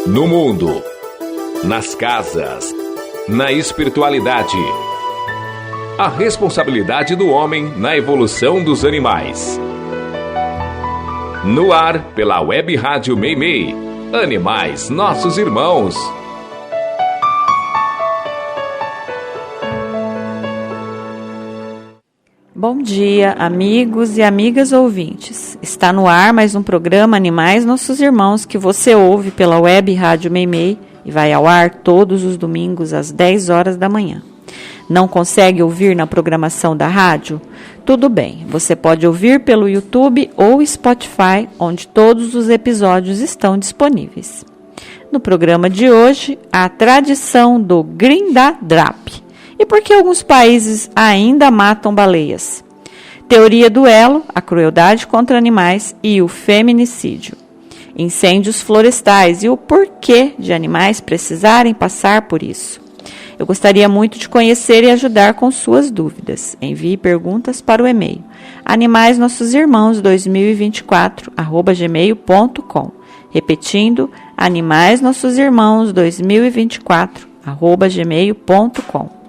No mundo, nas casas, na espiritualidade. A responsabilidade do homem na evolução dos animais. No ar, pela Web Rádio Meimei. Animais, nossos irmãos. Bom dia, amigos e amigas ouvintes. Está no ar mais um programa Animais Nossos Irmãos que você ouve pela Web Rádio Meimei e vai ao ar todos os domingos às 10 horas da manhã. Não consegue ouvir na programação da rádio? Tudo bem, você pode ouvir pelo YouTube ou Spotify, onde todos os episódios estão disponíveis. No programa de hoje, a tradição do Grindadrap. E por que alguns países ainda matam baleias? Teoria do elo, a crueldade contra animais e o feminicídio. Incêndios florestais e o porquê de animais precisarem passar por isso. Eu gostaria muito de conhecer e ajudar com suas dúvidas. Envie perguntas para o e-mail animaisnossosimãos2024@gmail.com. Repetindo, animaisnossosimãos2024@gmail.com.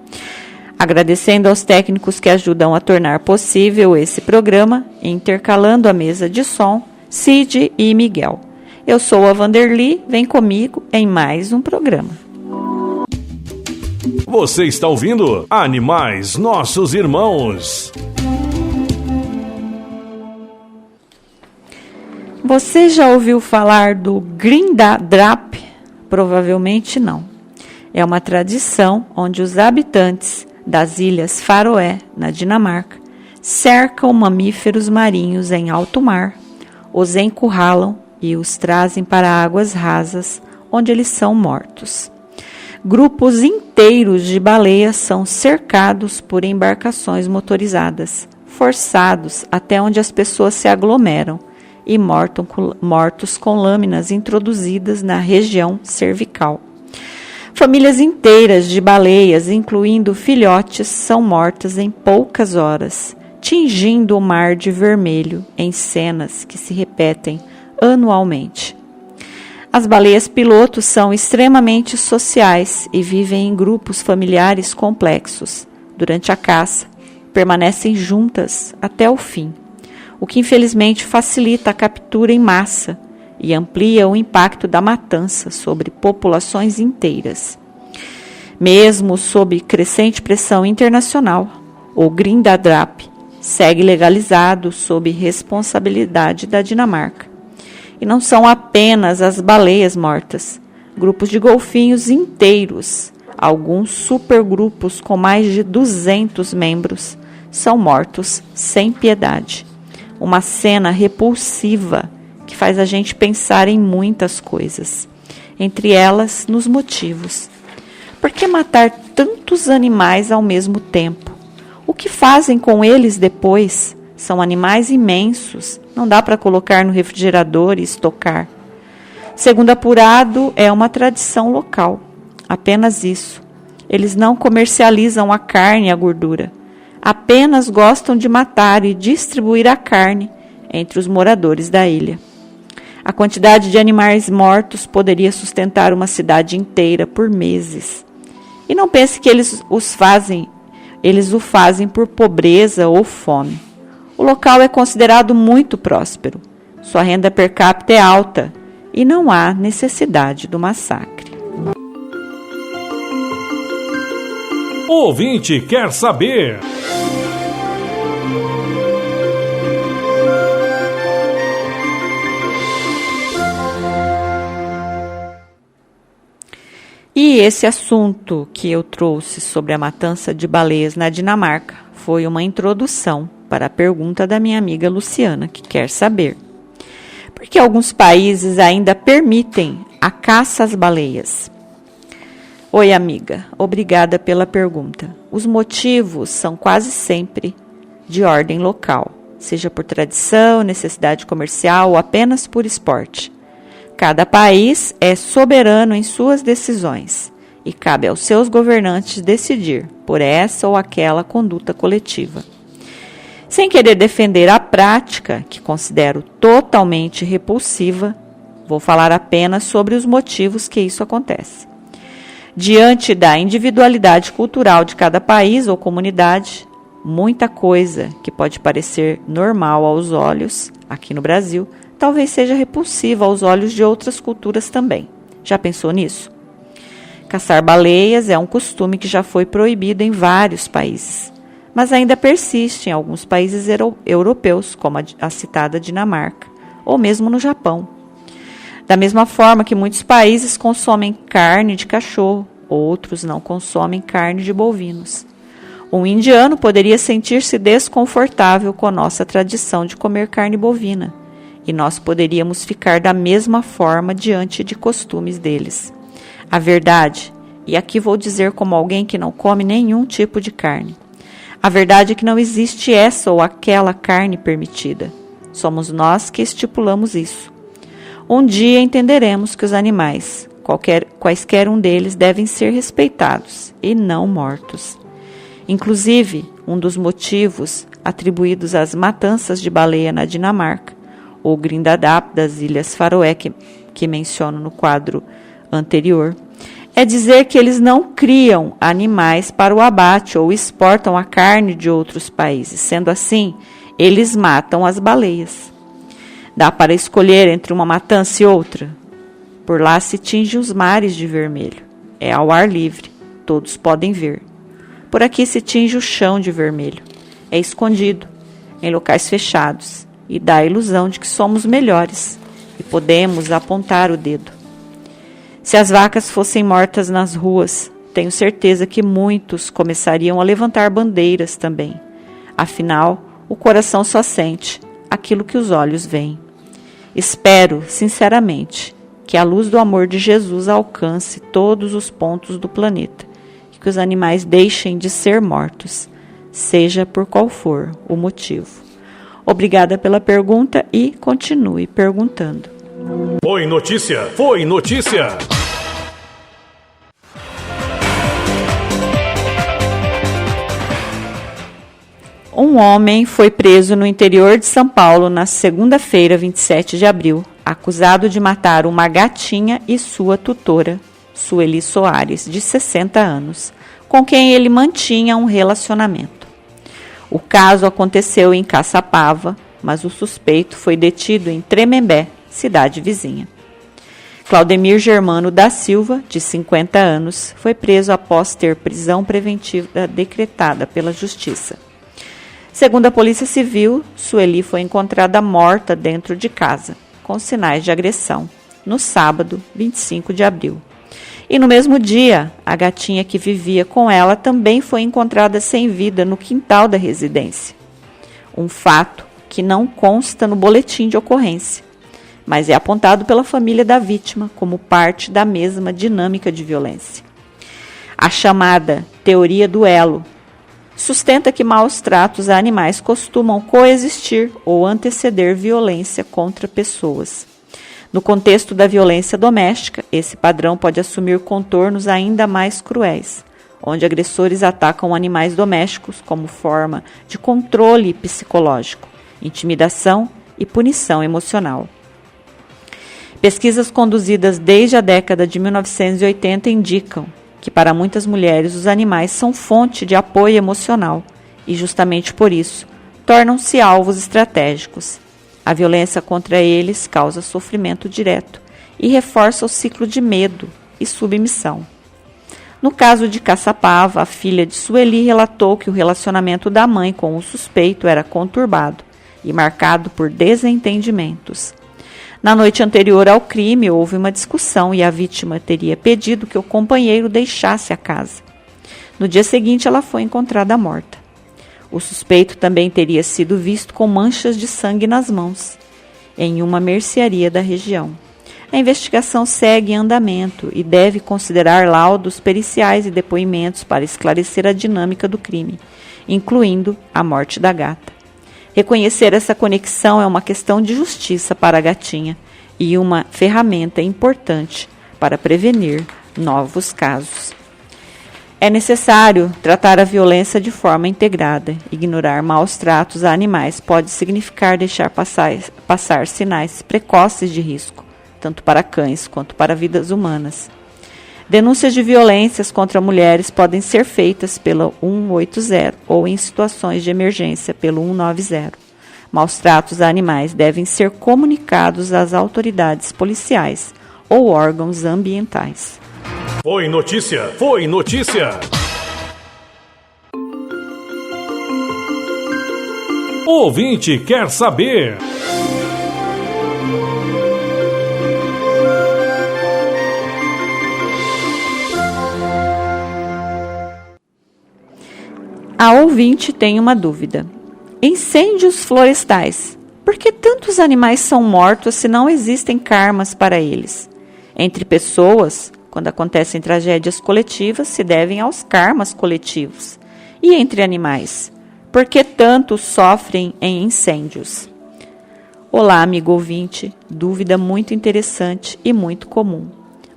Agradecendo aos técnicos que ajudam a tornar possível esse programa, intercalando a mesa de som, Cid e Miguel. Eu sou a Vanderly, vem comigo em mais um programa. Você está ouvindo Animais Nossos Irmãos. Você já ouviu falar do Grindadrap? Provavelmente não. É uma tradição onde os habitantes das Ilhas Faroé, na Dinamarca, cercam mamíferos marinhos em alto mar, os encurralam e os trazem para águas rasas, onde eles são mortos. Grupos inteiros de baleias são cercados por embarcações motorizadas, forçados até onde as pessoas se aglomeram e mortos com lâminas introduzidas na região cervical. Famílias inteiras de baleias, incluindo filhotes, são mortas em poucas horas, tingindo o mar de vermelho em cenas que se repetem anualmente. As baleias pilotos são extremamente sociais e vivem em grupos familiares complexos. Durante a caça, permanecem juntas até o fim, o que infelizmente facilita a captura em massa e amplia o impacto da matança sobre populações inteiras. Mesmo sob crescente pressão internacional, o Grindadrap segue legalizado sob responsabilidade da Dinamarca. E não são apenas as baleias mortas, grupos de golfinhos inteiros, alguns supergrupos com mais de 200 membros, são mortos sem piedade. Uma cena repulsiva que faz a gente pensar em muitas coisas, entre elas nos motivos. Por que matar tantos animais ao mesmo tempo? O que fazem com eles depois? São animais imensos, não dá para colocar no refrigerador e estocar. Segundo apurado, é uma tradição local, apenas isso. Eles não comercializam a carne e a gordura, apenas gostam de matar e distribuir a carne entre os moradores da ilha. A quantidade de animais mortos poderia sustentar uma cidade inteira por meses. E não pense que eles o fazem por pobreza ou fome. O local é considerado muito próspero. Sua renda per capita é alta e não há necessidade do massacre. O ouvinte quer saber. E esse assunto que eu trouxe sobre a matança de baleias na Dinamarca foi uma introdução para a pergunta da minha amiga Luciana, que quer saber por que alguns países ainda permitem a caça às baleias. Oi, amiga, obrigada pela pergunta. Os motivos são quase sempre de ordem local, seja por tradição, necessidade comercial ou apenas por esporte. Cada país é soberano em suas decisões e cabe aos seus governantes decidir por essa ou aquela conduta coletiva. Sem querer defender a prática, que considero totalmente repulsiva, Vou falar apenas sobre os motivos que isso acontece. Diante da individualidade cultural de cada país ou comunidade, muita coisa que pode parecer normal aos olhos, aqui no Brasil, talvez seja repulsiva aos olhos de outras culturas também. Já pensou nisso? Caçar baleias é um costume que já foi proibido em vários países, mas ainda persiste em alguns países europeus, como a citada Dinamarca, ou mesmo no Japão. Da mesma forma que muitos países consomem carne de cachorro, outros não consomem carne de bovinos. Um indiano poderia sentir-se desconfortável com a nossa tradição de comer carne bovina, e nós poderíamos ficar da mesma forma diante de costumes deles. A verdade, e aqui vou dizer como alguém que não come nenhum tipo de carne, a verdade é que não existe essa ou aquela carne permitida. Somos nós que estipulamos isso. Um dia entenderemos que os animais, quaisquer um deles, devem ser respeitados e não mortos. Inclusive, um dos motivos atribuídos às matanças de baleia na Dinamarca, ou Grindadráp das Ilhas Faroé, que menciono no quadro anterior, é dizer que eles não criam animais para o abate ou exportam a carne de outros países. Sendo assim, eles matam as baleias. Dá para escolher entre uma matança e outra? Por lá se tinge os mares de vermelho. É ao ar livre, todos podem ver. Por aqui se tinge o chão de vermelho. É escondido, em locais fechados, e dá a ilusão de que somos melhores e podemos apontar o dedo. Se as vacas fossem mortas nas ruas, tenho certeza que muitos começariam a levantar bandeiras também. Afinal, o coração só sente aquilo que os olhos veem. Espero, sinceramente, que a luz do amor de Jesus alcance todos os pontos do planeta e que os animais deixem de ser mortos, seja por qual for o motivo. Obrigada pela pergunta e continue perguntando. Foi notícia! Foi notícia! Um homem foi preso no interior de São Paulo na segunda-feira, 27 de abril, acusado de matar uma gatinha e sua tutora, Sueli Soares, de 60 anos, com quem ele mantinha um relacionamento. O caso aconteceu em Caçapava, mas o suspeito foi detido em Tremembé, cidade vizinha. Claudemir Germano da Silva, de 50 anos, foi preso após ter prisão preventiva decretada pela Justiça. Segundo a Polícia Civil, Sueli foi encontrada morta dentro de casa, com sinais de agressão, no sábado, 25 de abril. E no mesmo dia, a gatinha que vivia com ela também foi encontrada sem vida no quintal da residência. Um fato que não consta no boletim de ocorrência, mas é apontado pela família da vítima como parte da mesma dinâmica de violência. A chamada teoria do elo sustenta que maus tratos a animais costumam coexistir ou anteceder violência contra pessoas. No contexto da violência doméstica, esse padrão pode assumir contornos ainda mais cruéis, onde agressores atacam animais domésticos como forma de controle psicológico, intimidação e punição emocional. Pesquisas conduzidas desde a década de 1980 indicam que para muitas mulheres os animais são fonte de apoio emocional e, justamente por isso, tornam-se alvos estratégicos. A violência contra eles causa sofrimento direto e reforça o ciclo de medo e submissão. No caso de Caçapava, a filha de Sueli relatou que o relacionamento da mãe com o suspeito era conturbado e marcado por desentendimentos. Na noite anterior ao crime, houve uma discussão e a vítima teria pedido que o companheiro deixasse a casa. No dia seguinte, ela foi encontrada morta. O suspeito também teria sido visto com manchas de sangue nas mãos, em uma mercearia da região. A investigação segue em andamento e deve considerar laudos periciais e depoimentos para esclarecer a dinâmica do crime, incluindo a morte da gata. Reconhecer essa conexão é uma questão de justiça para a gatinha e uma ferramenta importante para prevenir novos casos. É necessário tratar a violência de forma integrada. Ignorar maus tratos a animais pode significar deixar passar sinais precoces de risco, tanto para cães quanto para vidas humanas. Denúncias de violências contra mulheres podem ser feitas pelo 180 ou em situações de emergência pelo 190. Maus tratos a animais devem ser comunicados às autoridades policiais ou órgãos ambientais. Foi notícia! Foi notícia! O ouvinte quer saber. A ouvinte tem uma dúvida. Incêndios florestais. Por que tantos animais são mortos se não existem karmas para eles? Entre pessoas, quando acontecem tragédias coletivas, se devem aos karmas coletivos. E entre animais? Por que tantos sofrem em incêndios? Olá, amigo ouvinte. Dúvida muito interessante e muito comum.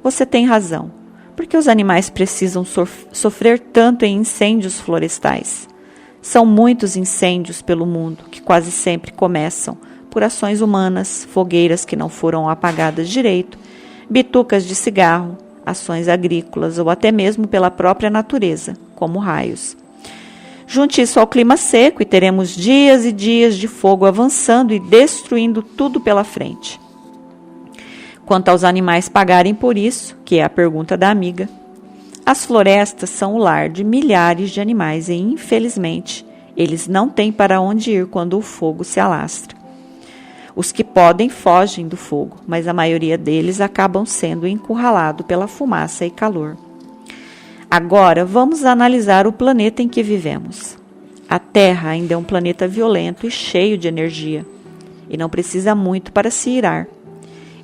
Você tem razão. Por que os animais precisam sofrer tanto em incêndios florestais? São muitos incêndios pelo mundo que quase sempre começam por ações humanas, fogueiras que não foram apagadas direito, bitucas de cigarro, ações agrícolas ou até mesmo pela própria natureza, como raios. Junte isso ao clima seco e teremos dias e dias de fogo avançando e destruindo tudo pela frente. Quanto aos animais pagarem por isso, que é a pergunta da amiga, as florestas são o lar de milhares de animais e, infelizmente, eles não têm para onde ir quando o fogo se alastra. Os que podem fogem do fogo, mas a maioria deles acabam sendo encurralados pela fumaça e calor. Agora, vamos analisar o planeta em que vivemos. A Terra ainda é um planeta violento e cheio de energia, e não precisa muito para se irar.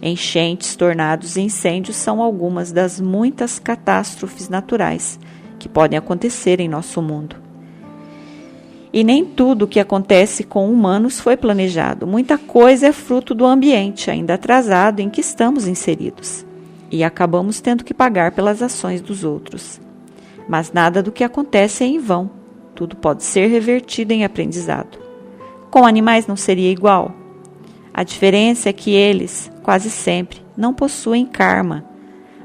Enchentes, tornados e incêndios são algumas das muitas catástrofes naturais que podem acontecer em nosso mundo. E nem tudo o que acontece com humanos foi planejado. Muita coisa é fruto do ambiente ainda atrasado em que estamos inseridos. E acabamos tendo que pagar pelas ações dos outros. Mas nada do que acontece é em vão. Tudo pode ser revertido em aprendizado. Com animais não seria igual? A diferença é que eles, quase sempre, não possuem karma,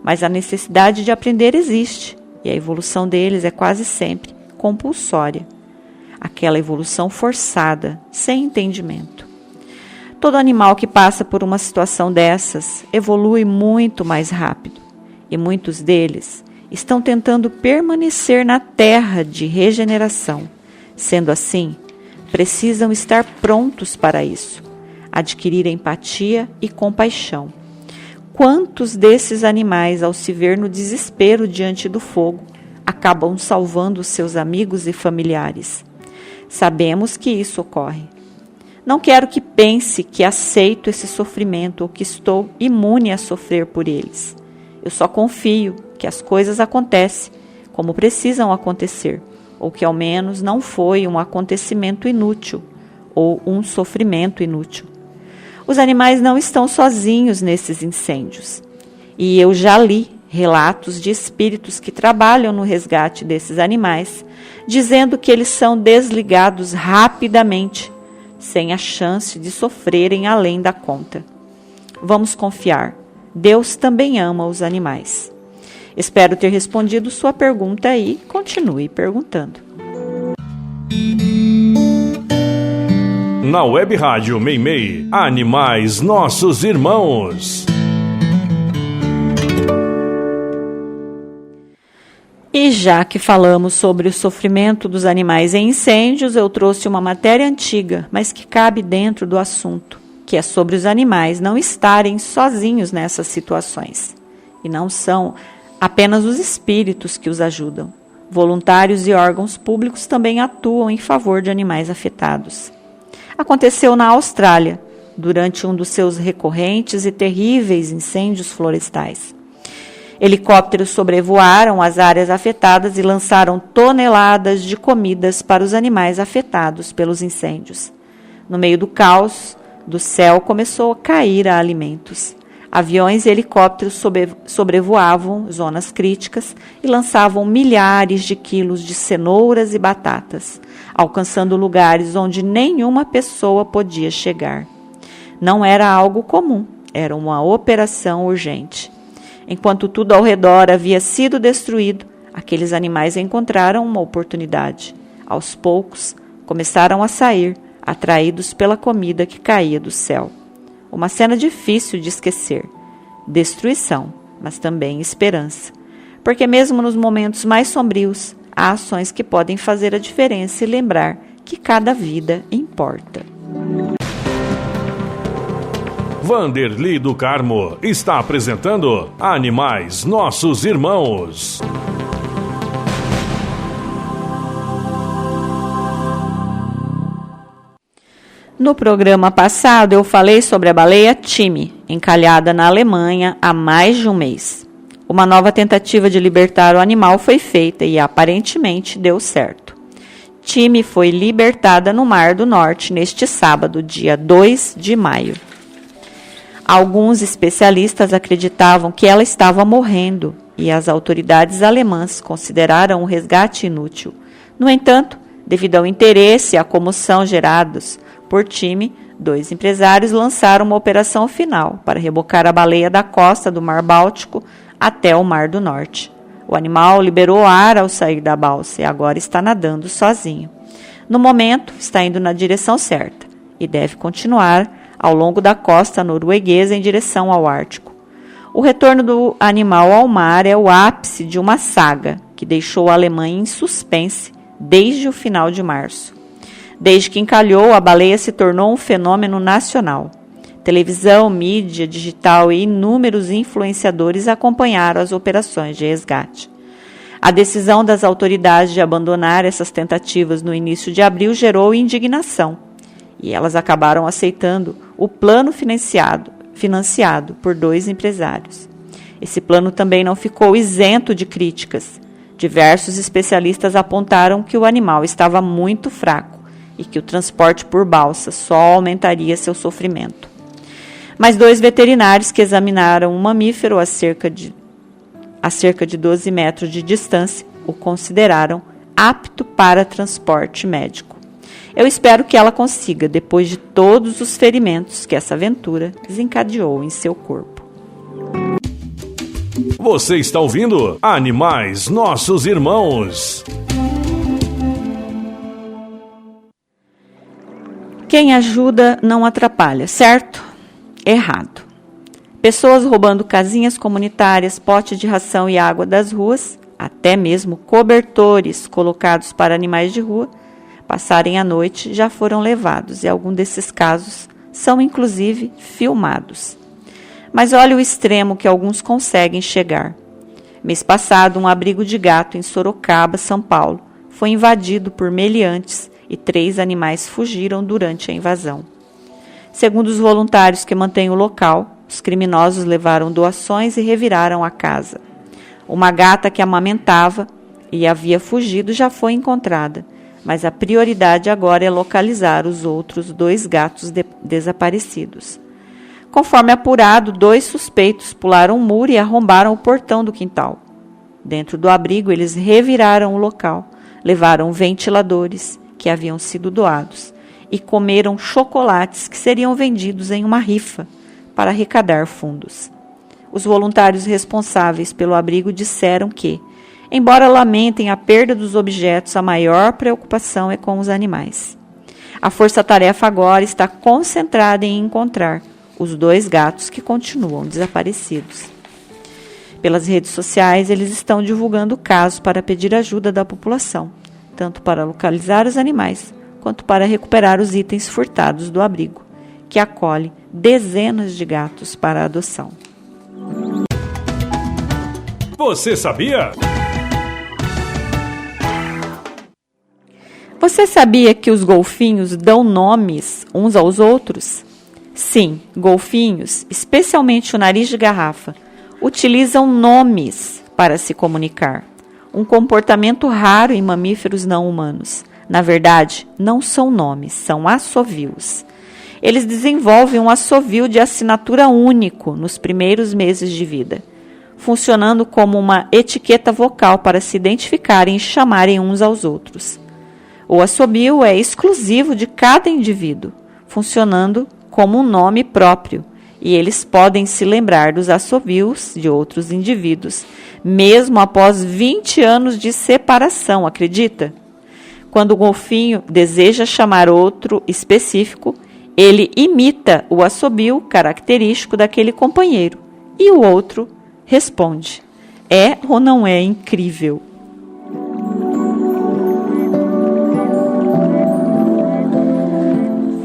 mas a necessidade de aprender existe, e a evolução deles é quase sempre compulsória. Aquela evolução forçada, sem entendimento. Todo animal que passa por uma situação dessas evolui muito mais rápido, e muitos deles estão tentando permanecer na terra de regeneração. Sendo assim, precisam estar prontos para isso. Adquirir empatia e compaixão. Quantos desses animais, ao se ver no desespero diante do fogo, acabam salvando seus amigos e familiares? Sabemos que isso ocorre. Não quero que pense que aceito esse sofrimento ou que estou imune a sofrer por eles. Eu só confio que as coisas acontecem como precisam acontecer, ou que ao menos não foi um acontecimento inútil ou um sofrimento inútil. Os animais não estão sozinhos nesses incêndios. E eu já li relatos de espíritos que trabalham no resgate desses animais, dizendo que eles são desligados rapidamente, sem a chance de sofrerem além da conta. Vamos confiar. Deus também ama os animais. Espero ter respondido sua pergunta e continue perguntando. Na Web Rádio Meimei, Animais Nossos Irmãos. E já que falamos sobre o sofrimento dos animais em incêndios, eu trouxe uma matéria antiga, mas que cabe dentro do assunto, que é sobre os animais não estarem sozinhos nessas situações. E não são apenas os espíritos que os ajudam. Voluntários e órgãos públicos também atuam em favor de animais afetados. Aconteceu na Austrália, durante um dos seus recorrentes e terríveis incêndios florestais. Helicópteros sobrevoaram as áreas afetadas e lançaram toneladas de comidas para os animais afetados pelos incêndios. No meio do caos, do céu começou a cair alimentos. Aviões e helicópteros sobrevoavam zonas críticas e lançavam milhares de quilos de cenouras e batatas, alcançando lugares onde nenhuma pessoa podia chegar. Não era algo comum, Era uma operação urgente. Enquanto tudo ao redor havia sido destruído, aqueles animais encontraram uma oportunidade. Aos poucos, começaram a sair, atraídos pela comida que caía do céu. Uma cena difícil de esquecer. Destruição, mas também esperança. Porque mesmo nos momentos mais sombrios, há ações que podem fazer a diferença e lembrar que cada vida importa. Vanderly do Carmo está apresentando Animais Nossos Irmãos. No programa passado, eu falei sobre a baleia Time, encalhada na Alemanha há mais de um mês. Uma nova tentativa de libertar o animal foi feita e aparentemente deu certo. Time foi libertada no Mar do Norte neste sábado, dia 2 de maio. Alguns especialistas acreditavam que ela estava morrendo e as autoridades alemãs consideraram o resgate inútil. No entanto, devido ao interesse e à comoção gerados por Time, 2 empresários lançaram uma operação final para rebocar a baleia da costa do Mar Báltico até o Mar do Norte. O animal liberou ar ao sair da balsa e agora está nadando sozinho. No momento, está indo na direção certa e deve continuar ao longo da costa norueguesa em direção ao Ártico. O retorno do animal ao mar é o ápice de uma saga que deixou a Alemanha em suspense desde o final de março. Desde que encalhou, a baleia se tornou um fenômeno nacional. Televisão, mídia digital e inúmeros influenciadores acompanharam as operações de resgate. A decisão das autoridades de abandonar essas tentativas no início de abril gerou indignação, e elas acabaram aceitando o plano financiado por 2 empresários. Esse plano também não ficou isento de críticas. Diversos especialistas apontaram que o animal estava muito fraco e que o transporte por balsa só aumentaria seu sofrimento. Mas 2 veterinários que examinaram um mamífero a cerca de 12 metros de distância o consideraram apto para transporte médico. Eu espero que ela consiga, depois de todos os ferimentos que essa aventura desencadeou em seu corpo. Você está ouvindo Animais Nossos Irmãos. Quem ajuda não atrapalha, certo? Errado. Pessoas roubando casinhas comunitárias, potes de ração e água das ruas, até mesmo cobertores colocados para animais de rua, passarem a noite, já foram levados e alguns desses casos são inclusive filmados. Mas olha o extremo que alguns conseguem chegar. Mês passado, um abrigo de gato em Sorocaba, São Paulo, foi invadido por meliantes e 3 animais fugiram durante a invasão. Segundo os voluntários que mantêm o local, os criminosos levaram doações e reviraram a casa. Uma gata que amamentava e havia fugido já foi encontrada, mas a prioridade agora é localizar os outros 2 gatos desaparecidos. Conforme apurado, 2 suspeitos pularam um muro e arrombaram o portão do quintal. Dentro do abrigo, eles reviraram o local, levaram ventiladores que haviam sido doados e comeram chocolates que seriam vendidos em uma rifa para arrecadar fundos. Os voluntários responsáveis pelo abrigo disseram que, embora lamentem a perda dos objetos, a maior preocupação é com os animais. A força-tarefa agora está concentrada em encontrar os 2 gatos que continuam desaparecidos. Pelas redes sociais, eles estão divulgando o caso para pedir ajuda da população, tanto para localizar os animais, quanto para recuperar os itens furtados do abrigo, que acolhe dezenas de gatos para adoção. Você sabia? Você sabia que os golfinhos dão nomes uns aos outros? Sim, golfinhos, especialmente o nariz de garrafa, utilizam nomes para se comunicar. Um comportamento raro em mamíferos não humanos. Na verdade, não são nomes, são assovios. Eles desenvolvem um assovio de assinatura único nos primeiros meses de vida, funcionando como uma etiqueta vocal para se identificarem e chamarem uns aos outros. O assobio é exclusivo de cada indivíduo, funcionando como um nome próprio e eles podem se lembrar dos assobios de outros indivíduos, mesmo após 20 anos de separação, acredita? Quando o golfinho deseja chamar outro específico, ele imita o assobio característico daquele companheiro, e o outro responde. É ou não é incrível?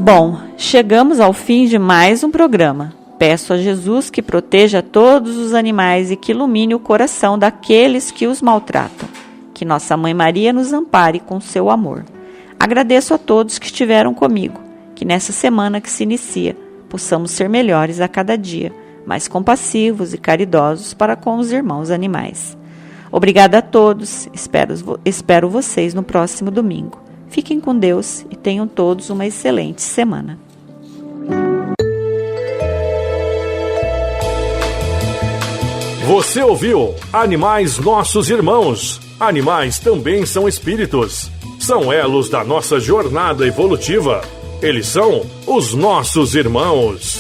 Bom, chegamos ao fim de mais um programa. Peço a Jesus que proteja todos os animais e que ilumine o coração daqueles que os maltratam. Que Nossa Mãe Maria nos ampare com seu amor. Agradeço a todos que estiveram comigo. Que nessa semana que se inicia, possamos ser melhores a cada dia, mais compassivos e caridosos para com os irmãos animais. Obrigada a todos. Espero vocês no próximo domingo. Fiquem com Deus e tenham todos uma excelente semana. Você ouviu Animais Nossos Irmãos. Animais também são espíritos. São elos da nossa jornada evolutiva. Eles são os nossos irmãos.